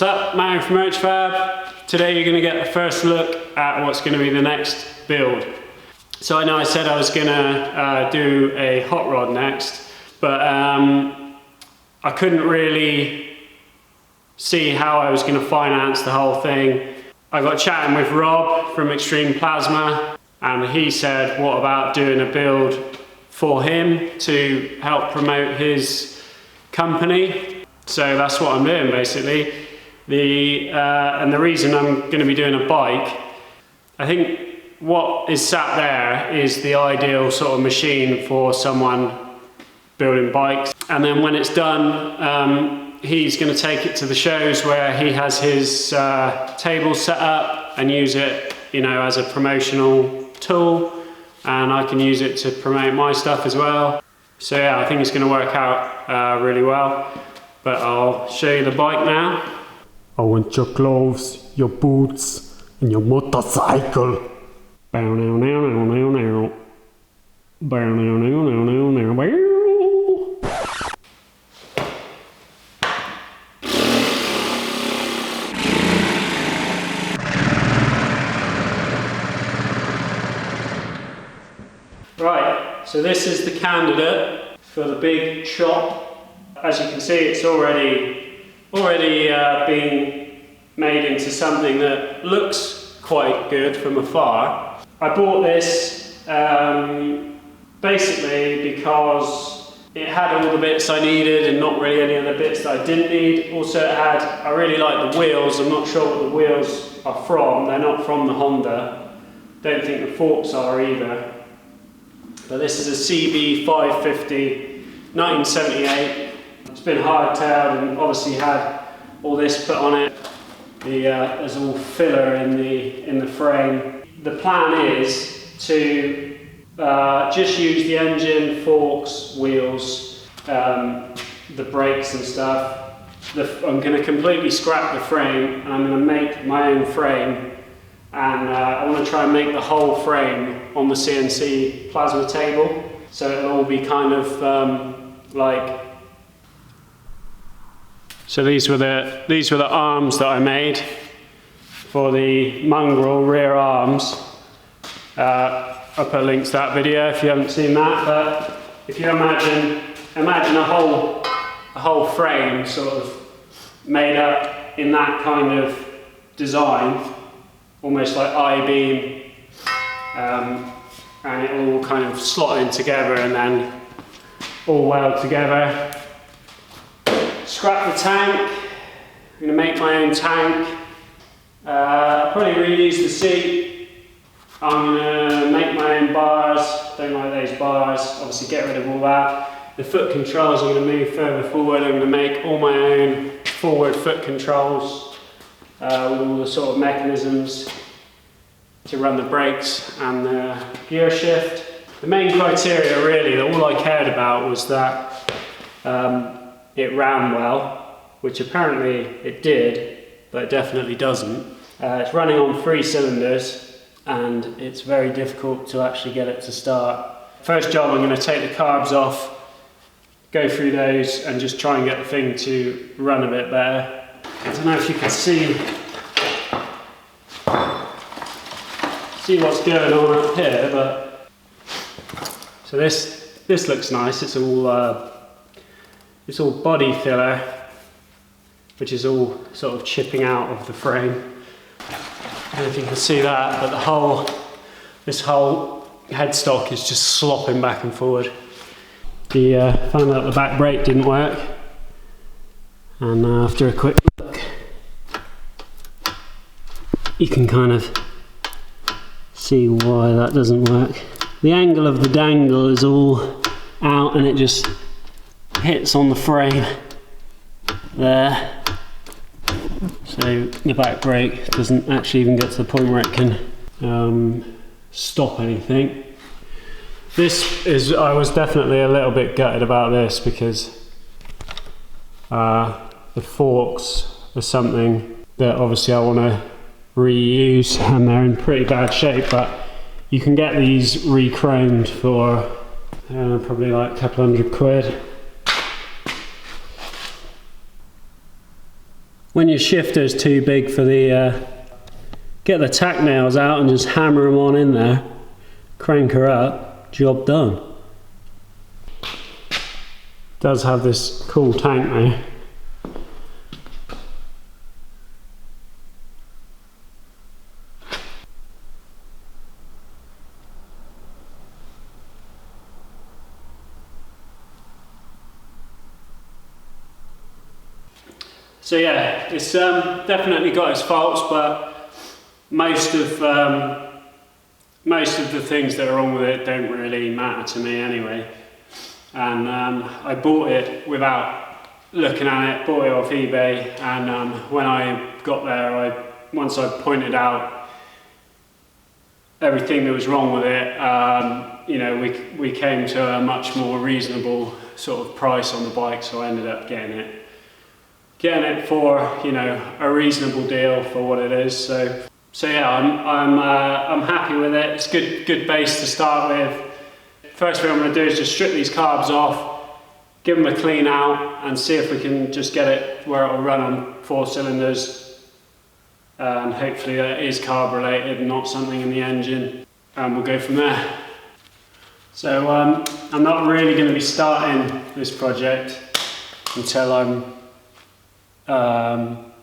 What's up, Matt from Urchfab. Today you're going to get the first look at what's going to be the next build. So I know I said I was going to do a hot rod next, but I couldn't really see how I was going to finance the whole thing. I got chatting with Rob from Extreme Plasma, and he said, what about doing a build for him to help promote his company? So that's what I'm doing basically. And the reason I'm going to be doing a bike, I think what is sat there is the ideal sort of machine for someone building bikes. And then when it's done, he's going to take it to the shows where he has his table set up and use it, you know, as a promotional tool. And I can use it to promote my stuff as well. So yeah, I think it's going to work out really well. But I'll show you the bike now. I want your gloves, your boots, and your motorcycle. Bow now now now now now. Bow now now now now now bow. Right, so this is the candidate for the big shop. As you can see, it's already being made into something that looks quite good from afar. I bought this basically because it had all the bits I needed and not really any other bits that I didn't need. Also I really like the wheels. I'm not sure what the wheels are from. They're not from the Honda. Don't think the forks are either. But this is a CB 550, 1978. It's been hardtailed and obviously had all this put on it. There's all filler in the frame. The plan is to just use the engine, forks, wheels, the brakes and stuff. I'm going to completely scrap the frame and I'm going to make my own frame. And I want to try and make the whole frame on the CNC plasma table. So it'll all be kind of like. So these were the arms that I made for the mongrel rear arms. I'll put a link to that video if you haven't seen that. But if you imagine a whole frame sort of made up in that kind of design, almost like I-beam, and it all kind of slot in together and then all weld together. Scrap the tank. I'm going to make my own tank. I'll probably reuse the seat. I'm going to make my own bars. Don't like those bars. Obviously get rid of all that. The foot controls I'm going to move further forward. I'm going to make all my own forward foot controls with all the sort of mechanisms to run the brakes and the gear shift. The main criteria really, that all I cared about was that it ran well, which apparently it did, but it definitely doesn't. It's running on 3 cylinders and it's very difficult to actually get it to start. First job, I'm going to take the carbs off, go through those and just try and get the thing to run a bit better. I don't know if you can see what's going on up here, but so this looks nice. It's all body filler, which is all sort of chipping out of the frame. I don't know if you can see that, but this whole headstock is just slopping back and forward. Found out the back brake didn't work, and after a quick look, you can kind of see why that doesn't work. The angle of the dangle is all out and it just hits on the frame there. So the back brake doesn't actually even get to the point where it can stop anything. I was definitely a little bit gutted about this because the forks are something that obviously I want to reuse and they're in pretty bad shape, but you can get these re-chromed for probably like a couple £100. when your shifter's too big for the, get the tack nails out and just hammer them on in there, crank her up, job done. Does have this cool tank though. So yeah, it's definitely got its faults, but most of the things that are wrong with it don't really matter to me anyway. And I bought it without looking at it, bought it off eBay, and when I got there, once I pointed out everything that was wrong with it, you know, we came to a much more reasonable sort of price on the bike, so I ended up getting it for, you know, a reasonable deal for what it is. So yeah, I'm happy with it. It's good base to start with. First thing I'm going to do is just strip these carbs off, give them a clean out, and see if we can just get it where it'll run on 4 cylinders. And hopefully that is carb related and not something in the engine, and we'll go from there. So I'm not really going to be starting this project until I'm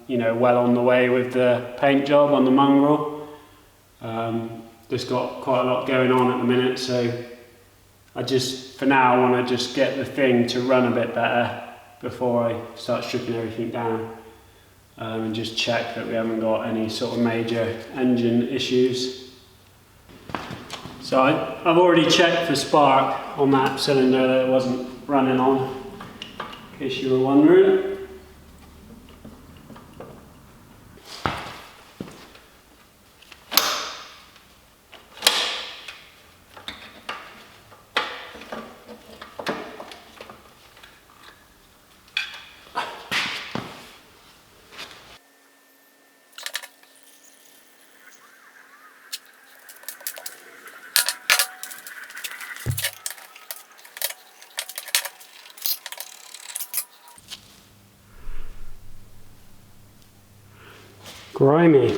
you know, well on the way with the paint job on the mongrel. Just got quite a lot going on at the minute, so I just, for now, want to just get the thing to run a bit better before I start stripping everything down, and just check that we haven't got any sort of major engine issues. So I've already checked for spark on that cylinder that it wasn't running on, in case you were wondering. Grimy.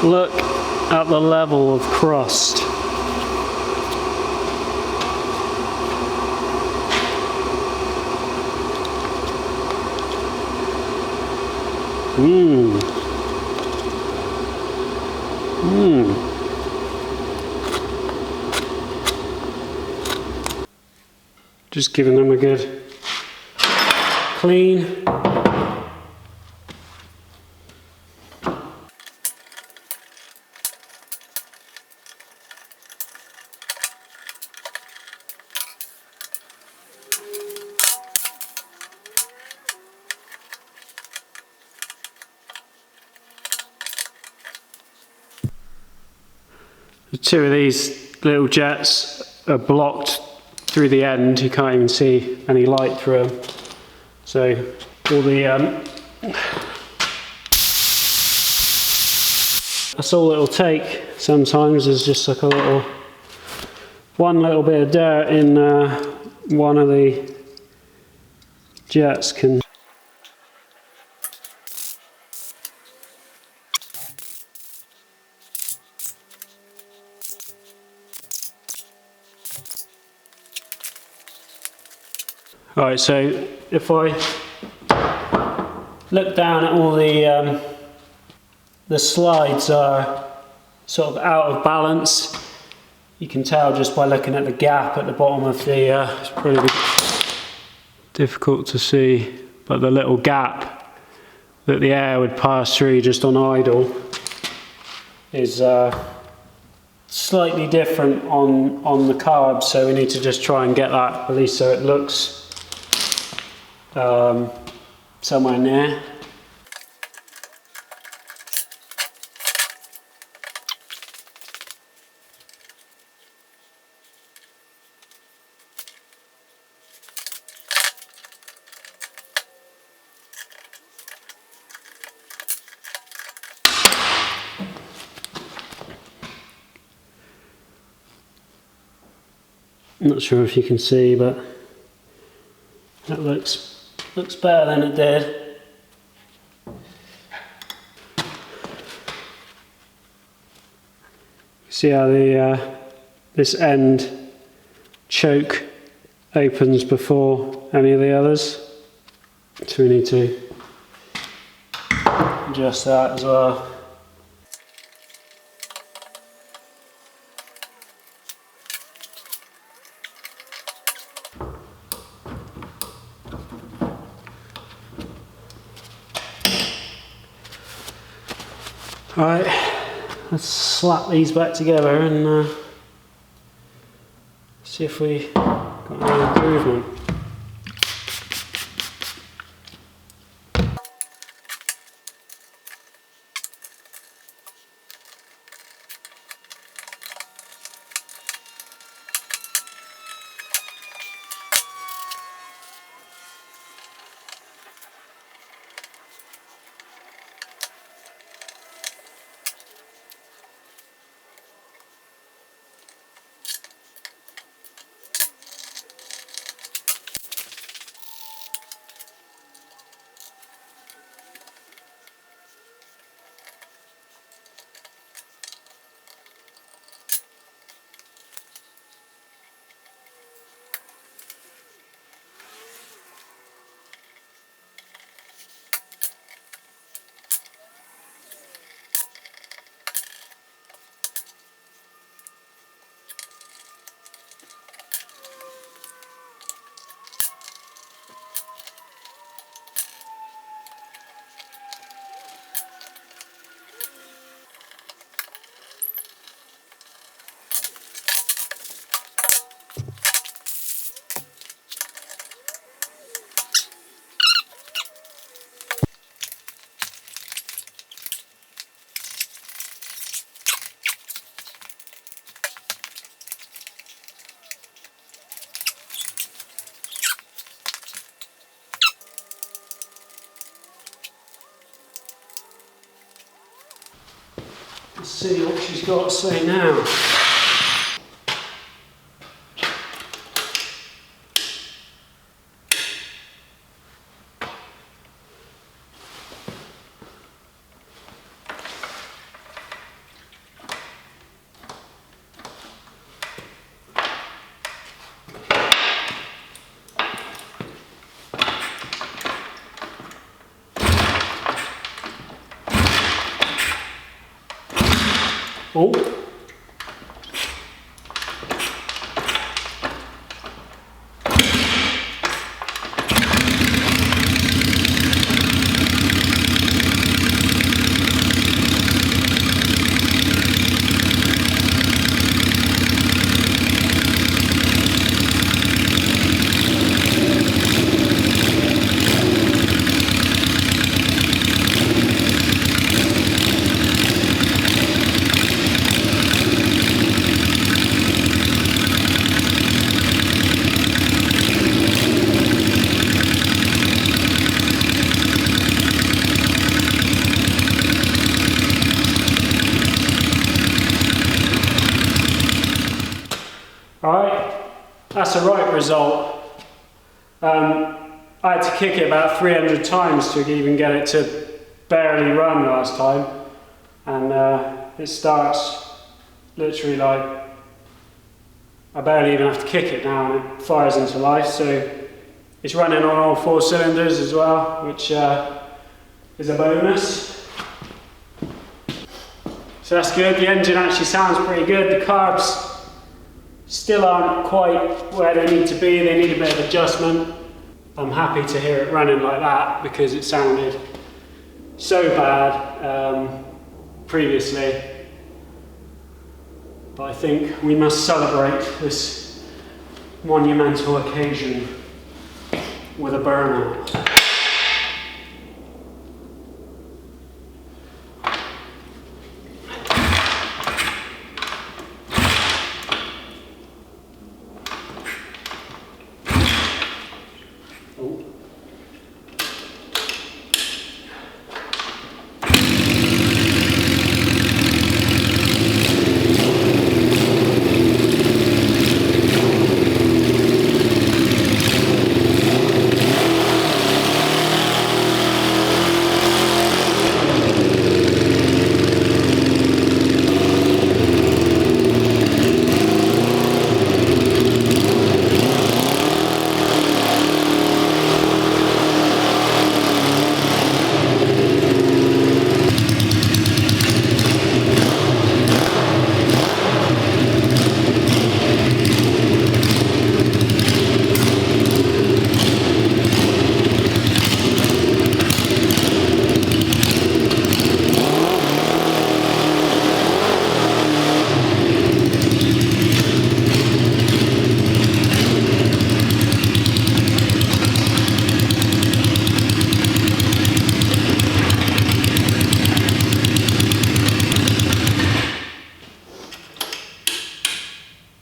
Look at the level of crust. Just giving them a good clean. Two of these little jets are blocked through the end. You can't even see any light through them. So all the that's all it'll take sometimes, is just like one little bit of dirt in one of the jets can. Right, so if I look down at all the slides are sort of out of balance. You can tell just by looking at the gap at the bottom of the, it's probably difficult to see, but the little gap that the air would pass through just on idle is slightly different on the carbs, so we need to just try and get that at least so it looks somewhere near. I'm not sure if you can see, but that looks better than it did. See how the this end choke opens before any of the others, so we need to adjust that as well. Alright, let's slap these back together and see if we got any improvement. Let's see what she's got to say now. Oh. Alright, that's a right result. I had to kick it about 300 times to even get it to barely run last time, and it starts literally like I barely even have to kick it now and it fires into life, so it's running on all 4 cylinders as well, which is a bonus. So that's good. The engine actually sounds pretty good. The carbs still aren't quite where they need to be. They need a bit of adjustment. I'm happy to hear it running like that because it sounded so bad previously. But I think we must celebrate this monumental occasion with a burnout.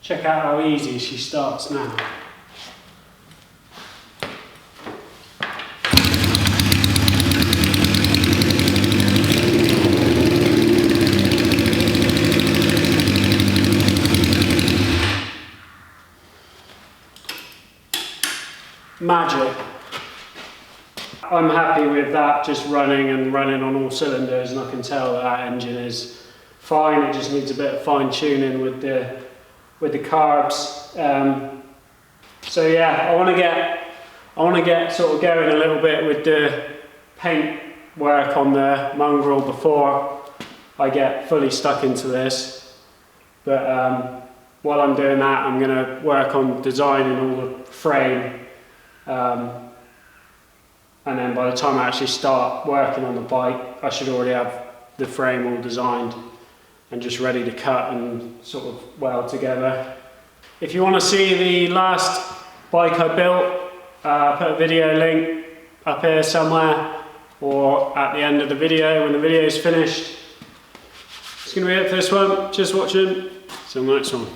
Check out how easy she starts now. Magic. I'm happy with that just running on all cylinders, and I can tell that engine is fine. It just needs a bit of fine tuning with the carbs. So yeah, I want to get sort of going a little bit with the paint work on the mongrel before I get fully stuck into this. But while I'm doing that, I'm going to work on designing all the frame. And then by the time I actually start working on the bike, I should already have the frame all designed and just ready to cut and sort of weld together. If you want to see the last bike I built, put a video link up here somewhere or at the end of the video when the video is finished. It's going to be it for this one. Just watching. Till the next one.